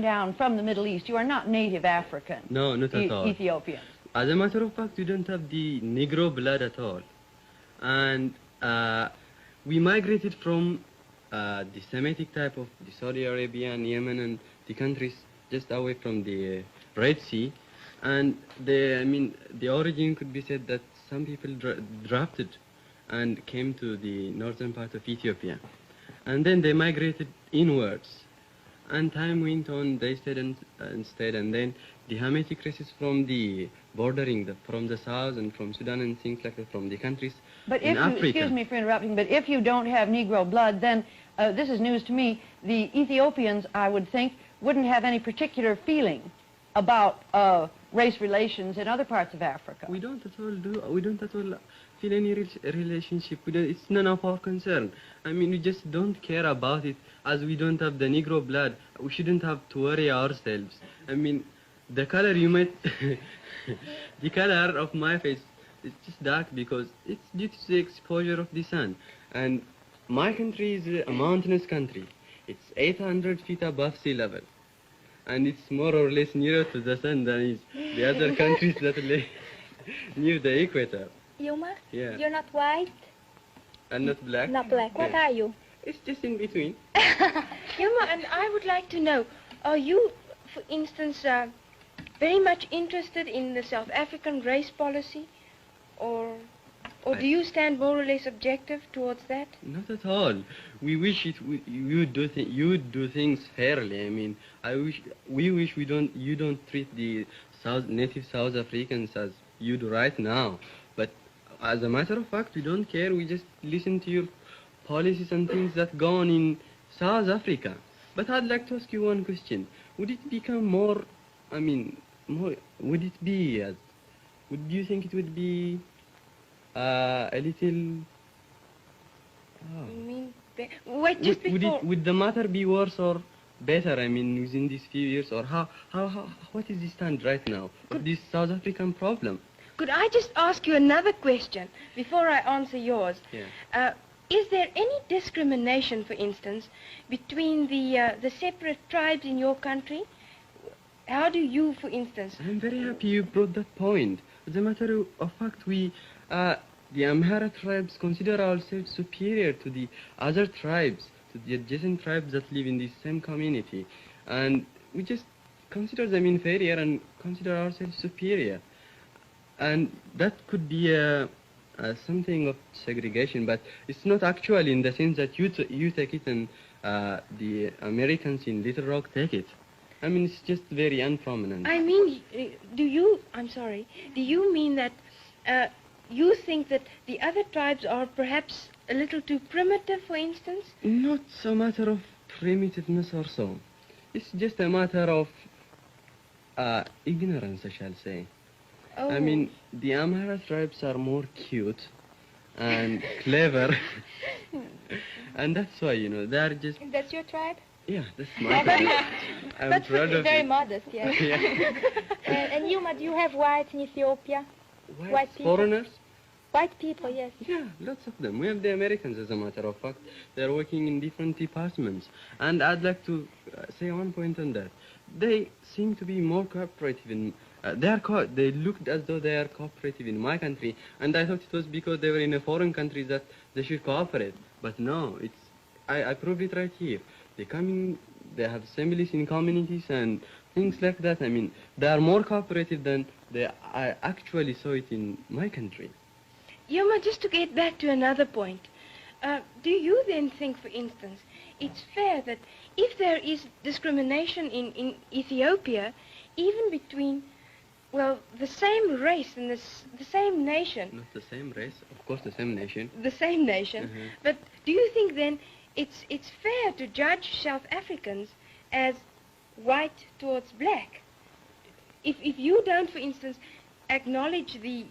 down from the Middle East. You are not native African. No, not at all. Ethiopians. As a matter of fact, we don't have the Negro blood at all. And we migrated from the Semitic type of the Saudi Arabia and Yemen and the countries just away from the Red Sea. And the origin could be said that some people drafted and came to the northern part of Ethiopia. And then they migrated inwards. And time went on, they stayed and stayed, and then the Hamitic races from the bordering, from the south and from Sudan and things like that, from the countries in Africa. Excuse me for interrupting, but if you don't have Negro blood, then this is news to me, the Ethiopians, I would think, wouldn't have any particular feeling about race relations in other parts of Africa. We don't at all feel any relationship. It's none of our concern. I mean, we just don't care about it. As we don't have the Negro blood, we shouldn't have to worry ourselves. I mean, the color you might, the color of my face is just dark because it's due to the exposure of the sun. And my country is a mountainous country. It's 800 feet above sea level. And it's more or less nearer to the sun than is the other countries that lay near the equator. Yuma? Yeah. You're not white? And not black? Not black. What are you? It's just in between. Yuma, and I would like to know, are you, for instance, very much interested in the South African race policy? Or do you stand more or less objective towards that? Not at all. We wish you would do things fairly. I mean, we wish you don't treat the native South Africans as you do right now. But as a matter of fact, we don't care. We just listen to your policies and things that go on in South Africa. But I'd like to ask you one question. Would it become more, would you think it would be a little... Oh. You mean... Wait, just before... Would the matter be worse or better, within these few years? Or what is the stand right now of this South African problem? Could I just ask you another question before I answer yours? Yeah. Is there any discrimination, for instance, between the separate tribes in your country? How do you, for instance... I'm very happy you brought that point. As a matter of fact, the Amhara tribes consider ourselves superior to the other tribes, to the adjacent tribes that live in the same community. And we just consider them inferior and consider ourselves superior. And that could be something of segregation, but it's not actually in the sense that you take it and the Americans in Little Rock take it. I mean, it's just very unprominent. I mean, do you mean that you think that the other tribes are perhaps a little too primitive, for instance? Not so matter of primitiveness or so. It's just a matter of ignorance, I shall say. Oh. I mean, the Amhara tribes are more cute and clever. And that's why, they are just... That's your tribe? Yeah, that's my tribe. I'm but proud of very it. modest, yes. Yeah. And Yuma, do you have whites in Ethiopia? White people? Foreigners? White people, yes. Yeah, lots of them. We have the Americans, as a matter of fact. They're working in different departments. And I'd like to say one point on that. They seem to be more cooperative in... they looked as though they are cooperative in my country, and I thought it was because they were in a foreign country that they should cooperate. But no, I proved it right here. They have assemblies in communities and things like that. I mean, they are more cooperative than I actually saw it in my country. Yuma, just to get back to another point, do you then think, for instance, it's fair that if there is discrimination in Ethiopia, even between, well, the same race and the same nation... Not the same race, of course the same nation. The same nation. But do you think then it's fair to judge South Africans as white towards black? If you don't, for instance, acknowledge the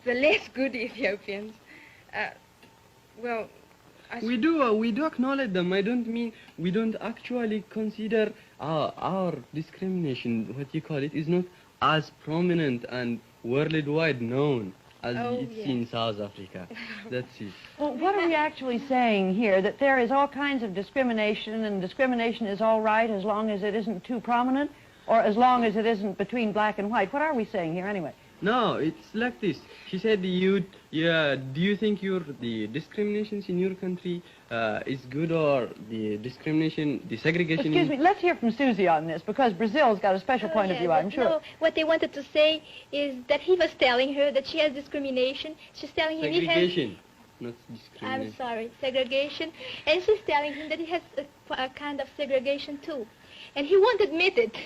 less good Ethiopians, well... We do acknowledge them. I don't mean we don't actually consider our discrimination, what you call it, is not as prominent and worldwide known. as Oh, it's yeah. in South Africa. That's it. Well, what are we actually saying here? That there is all kinds of discrimination, and discrimination is all right as long as it isn't too prominent, or as long as it isn't between black and white? What are we saying here anyway? No, it's like this. She said, do you think the discriminations in your country is good, or the discrimination, the segregation Excuse me, let's hear from Susie on this, because Brazil's got a special Oh, point of yeah, view, but I'm sure. No, what they wanted to say is that he was telling her that she has discrimination. She's telling him he has... segregation, not I'm discrimination. sorry, segregation. And she's telling him that he has a kind of segregation too. And he won't admit it.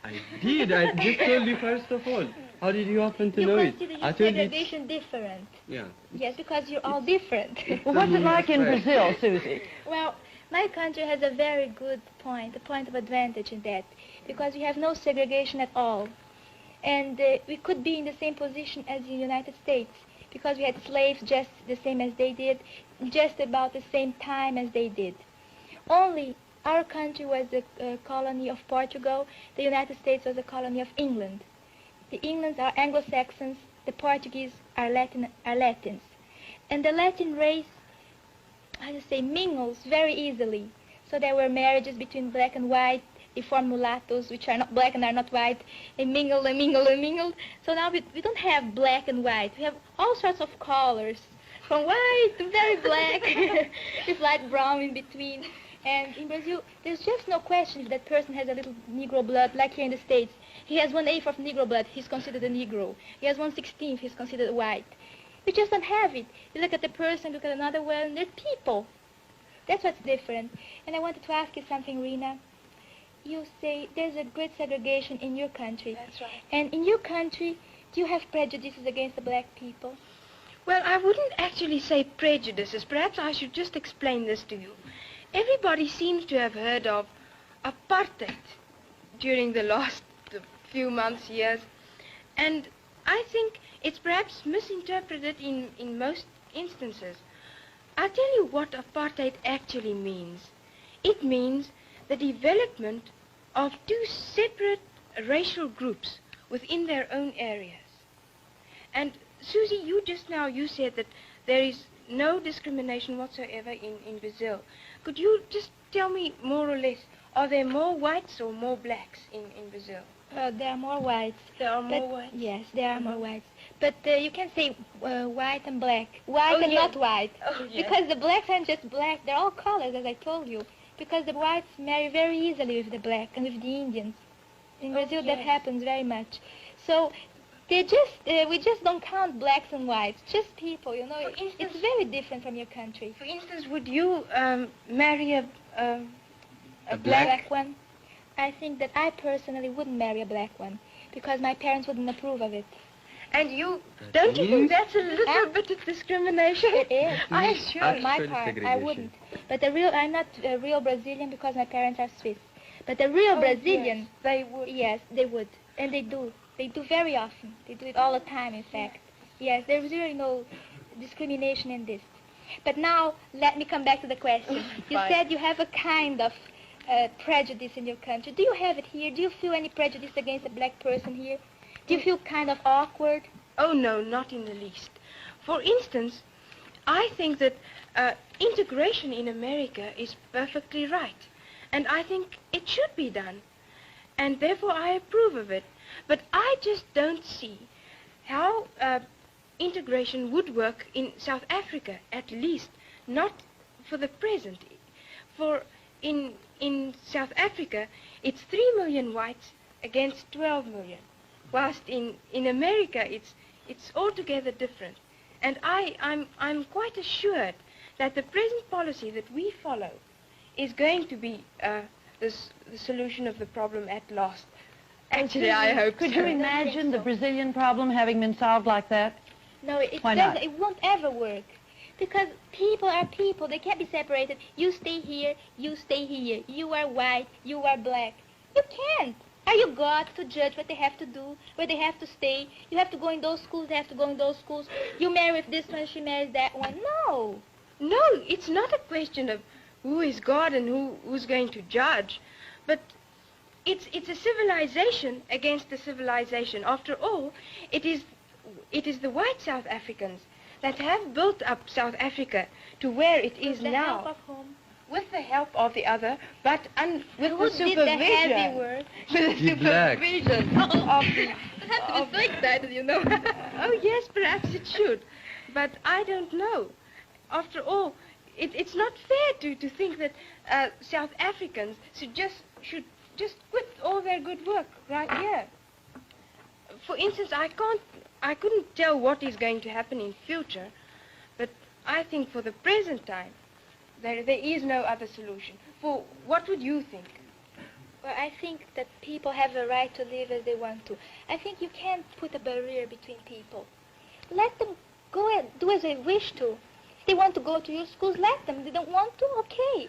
I did. I just told you first of all. How did you happen to You know it? consider I your told you. segregation different. Yeah. Yes, because you're all different. Well, what's it like in Right. Brazil, Susie? Well, my country has a very good point, a point of advantage in that, because we have no segregation at all. And we could be in the same position as the United States, because we had slaves just the same as they did, just about the same time as they did. Only our country was a colony of Portugal, the United States was a colony of England. The Englands are Anglo-Saxons, the Portuguese are Latins. And the Latin race, how to say, mingles very easily. So there were marriages between black and white. They form mulattoes, which are not black and are not white. They mingle and mingle and mingle. So now we don't have black and white. We have all sorts of colors, from white to very black, with light brown in between. And in Brazil, there's just no question if that person has a little Negro blood, like here in the States. He has 1/8 of Negro blood, he's considered a Negro. He has 1/16, he's considered white. We just don't have it. You look at the person, look at another one, and they're people. That's what's different. And I wanted to ask you something, Rena. You say there's a great segregation in your country. That's right. And in your country, do you have prejudices against the black people? Well, I wouldn't actually say prejudices. Perhaps I should just explain this to you. Everybody seems to have heard of apartheid during the last few months, years. And I think it's perhaps misinterpreted in most instances. I'll tell you what apartheid actually means. It means the development of two separate racial groups within their own areas. And Susie, you said that there is no discrimination whatsoever in Brazil. Could you just tell me more or less, are there more whites or more blacks in Brazil? There are more whites. There are more But- whites? Yes, there are more whites. But you can say white and black. White Oh, and yes. not white. Oh, yes. Because the blacks aren't just black. They're all colors, as I told you. Because the whites marry very easily with the black and with the Indians. In Brazil, that yes. happens very much. So we just don't count blacks and whites. Just people, you know. For instance- It's very different from your country. For instance, would you marry a A black? Black one. I think that I personally wouldn't marry a black one because my parents wouldn't approve of it. And you, don't you think means- that's a little bit of discrimination? It is. I'm means sure. On my Actual part, I segregation. wouldn't. But I'm not a real Brazilian because my parents are Swiss. But the real Oh, Brazilian, yes, they would. yes, they would. And they do. They do very often. They do it all the time, in fact. Yes, there's really no discrimination in this. But now, let me come back to the question. You Fine. said you have a kind of prejudice in your country. Do you have it here? Do you feel any prejudice against a black person here? Do you feel kind of awkward? Oh, no, not in the least. For instance, I think that integration in America is perfectly right. And I think it should be done. And therefore I approve of it. But I just don't see how integration would work in South Africa, at least not for the present. For in South Africa, it's 3 million whites against 12 million. Whilst in America, it's altogether different. And I'm quite assured that the present policy that we follow is going to be the solution of the problem at last. Actually, I hope Could so. you I don't imagine think the so. Brazilian problem having been solved like that? No, it Why doesn't. not? It won't ever work. Because people are people. They can't be separated. You stay here, you stay here. You are white, you are black. You can't. Are you God to judge what they have to do, where they have to stay? You have to go in those schools, they have to go in those schools. You marry with this one, she marries that one. No. No, it's not a question of who is God and who's going to judge, but it's a civilization against a civilization. After all, it is it is the white South Africans that have built up South Africa to where it is With the now. help of whom? With the help of the other, but with Who the did the heavy supervision. work? With the You black. supervision of the... I'm so excited, you know. Oh yes, perhaps it should, but I don't know. After all, it's not fair to think that South Africans should just quit all their good work right here. For instance, I couldn't tell what is going to happen in future, but I think for the present time, there is no other solution. For what would you think? Well, I think that people have the right to live as they want to. I think you can't put a barrier between people. Let them go and do as they wish to. If they want to go to your schools, let them. If they don't want to, okay.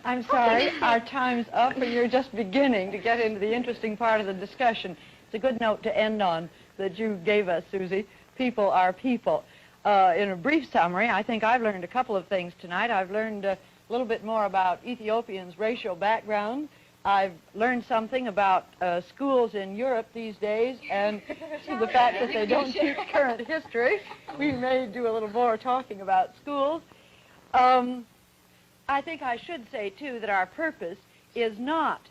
I'm sorry, our time's up, and you're just beginning to get into the interesting part of the discussion. It's a good note to end on that you gave us, Susie. People are people. In a brief summary, I think I've learned a couple of things tonight. I've learned a little bit more about Ethiopians' racial background. I've learned something about schools in Europe these days, and the fact that they don't teach current history. We may do a little more talking about schools. I think I should say, too, that our purpose is not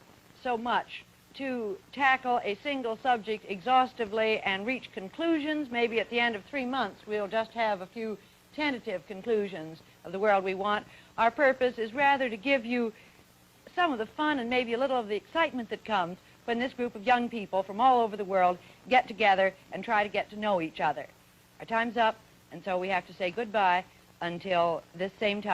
so much to tackle a single subject exhaustively and reach conclusions. Maybe at the end of 3 months we'll just have a few tentative conclusions of the world we want. Our purpose is rather to give you some of the fun and maybe a little of the excitement that comes when this group of young people from all over the world get together and try to get to know each other. Our time's up, and so we have to say goodbye until this same time.